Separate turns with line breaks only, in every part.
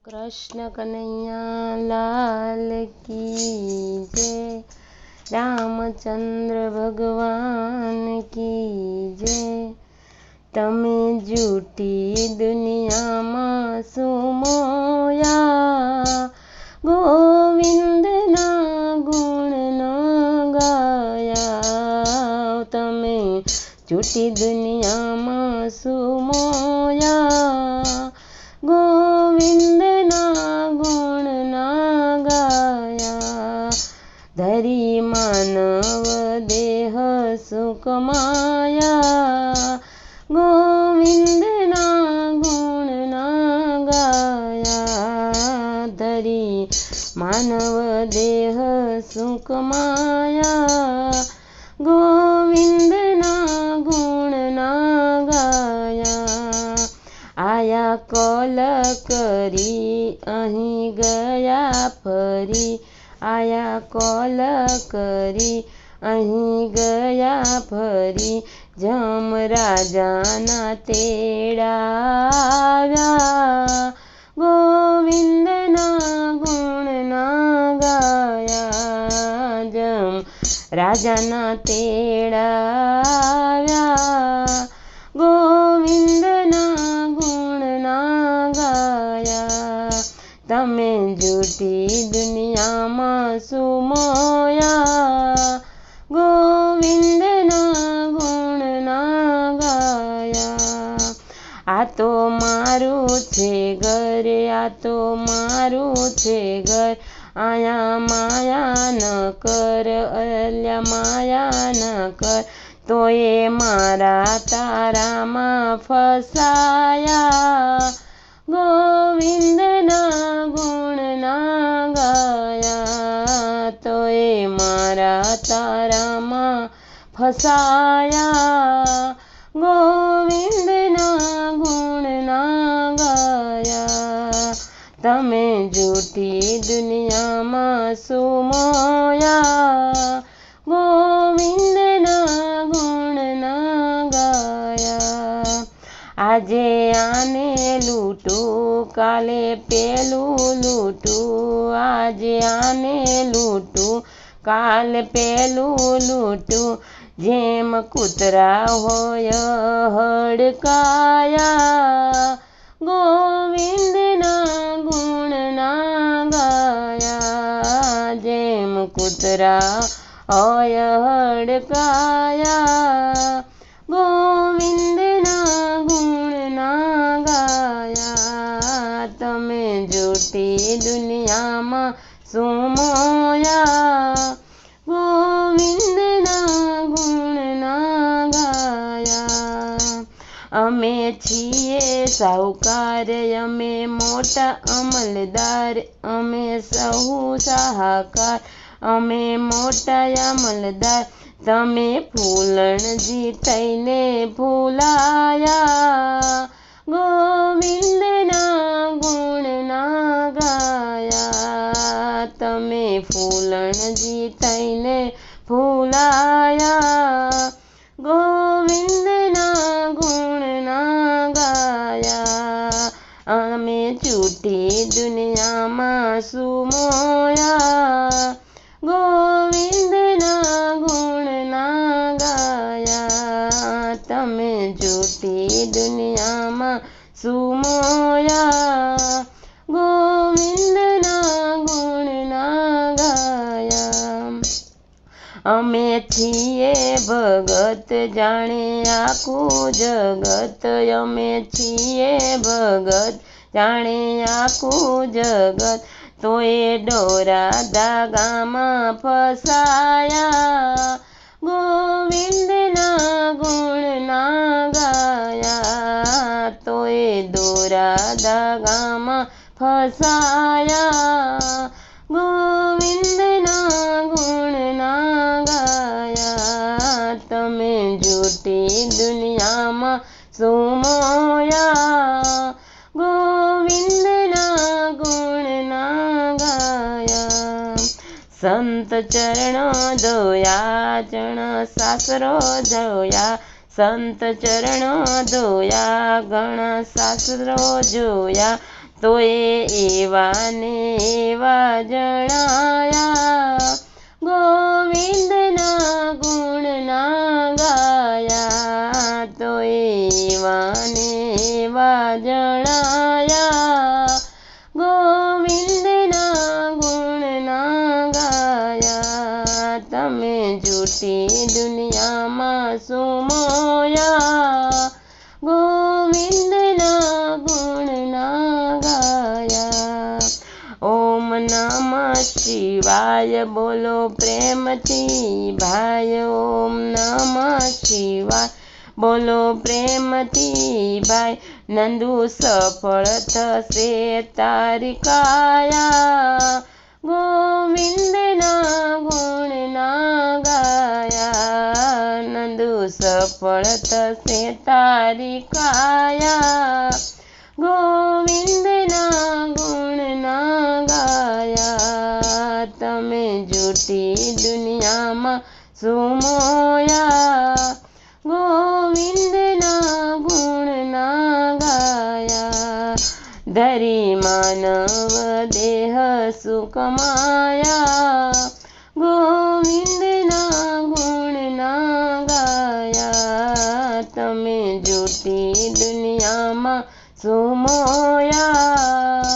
कृष्ण कन्हैया लाल की जय। रामचंद्र भगवान की जय। तमे जूठी दुनिया में सुमोया, गोविंद ना गुण न गाया। तमे जूठी दुनिया में सुमोया, गोविंद ना गुण न गाया। धरी मानव देह सुख माया, गोविंद ना गुण न गाया। धरी मानव देह सुख माया, गोविंद ना गुण न गाया। आया कल करी अहीं गया फरी, आया कल करी अहीं गया फरी। जम राजाना तेड़ा आव्या, गोविंद ना गुण न गाया। जम राजाना तेड़ा आव्या, गोविंद ना गुण न गाया। तमे जूठी दुनिया में सुमोया, गोविंद ना गुण न गाया। आ तो मारू छे घर, आ तो मारू छे घर। आया माया न कर, अल्या माया न कर। तो ये मारा तारा में फसाया, गोविंद ना गुण न गाया। तो ये मारा तारा में फसाया, गोविंद ना गुण न गाया। तमे जूठी दुनिया में सुमोया, गोविंद ना गुण न गाया। आजे आने लूटू, काले पेलू लूटू। आजे आने लूटू, काल पेलू लूटू। जेम कूतरा होय हड़काया, गोविंद ना गुण न गाया। जेम कूतरा होय हड़काया, गोविंद ना गुण न गाया। तमे जूठी दुनिया में सुमोया, गोविंद ना गुण न गाया। अमे छीए साहुकार, अमे मोटा अमलदार। अमे सहु साहकार, अमे मोटा अमलदार। तमे फूलणजी थईने फूलाया, गोविंद ना गुण न गाया। तमे फूलणजी थईने फूलाया, गोविंद ना गुण न गाया। अमे जूठी दुनिया में सुमोया, गोविंद ना गुण न गाया। तमे जूठी दुनिया में सुमोया, गोविंद ना गुण न गाया। अमे छीए भगत जाने आखू जगत। अमे छीए भगत जाने आखू जगत। तो ये डोरा धागा में फसाया, गोविंद ना गुण न गाया। तो ये डोरा धागा में फसाया, गोविंद ना गुण न गाया। तमे जूठी दुनिया में सुमोया, गोविंद ना गुण न गाया। संत चरण धोया, चरण शास्त्रो धोया। संत चरण धोया, गण शास्त्रो जोया। તો એવા ને એવા જણાયા, ગોવિંદના ગુણ ના ગાયા. તો એવા ને એવા જણાયા, ગોવિંદના ગુણ ના ગાયા. તમે જૂઠી દુનિયામાં શું મોયા, ગોવિંદના ગુણ ના ગાયા. ઓમ નમઃ શિવાય બોલો પ્રેમથી ભાઈ, ઓમ નમઃ શિવાય બોલો પ્રેમથી ભાઈ. નંદુ સફળ થશે તારી કાયા, ગોવિંદના ગુણ ના ગાયા. નંદુ સફળ થશે તારી કાયા, ગોવિંદના ગુણ ના ગાયા. તમે જૂઠી દુનિયામાં શું મોયા, ગોવિંદના ગુણ ના ગાયા. ધરી માનવ દેહ સુકમાયા, ગોવિંદના ગુણ ના ગાયા. તમે જૂઠી દુનિયામાં શું મોયા,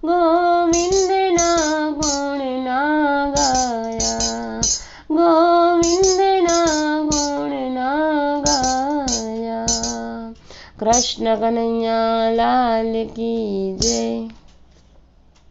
ગોવિંદના ગુણ ના ગાયા, ગોવિંદના ગુણ ના ગાયા. કૃષ્ણ કનૈયા લાલ કી જય.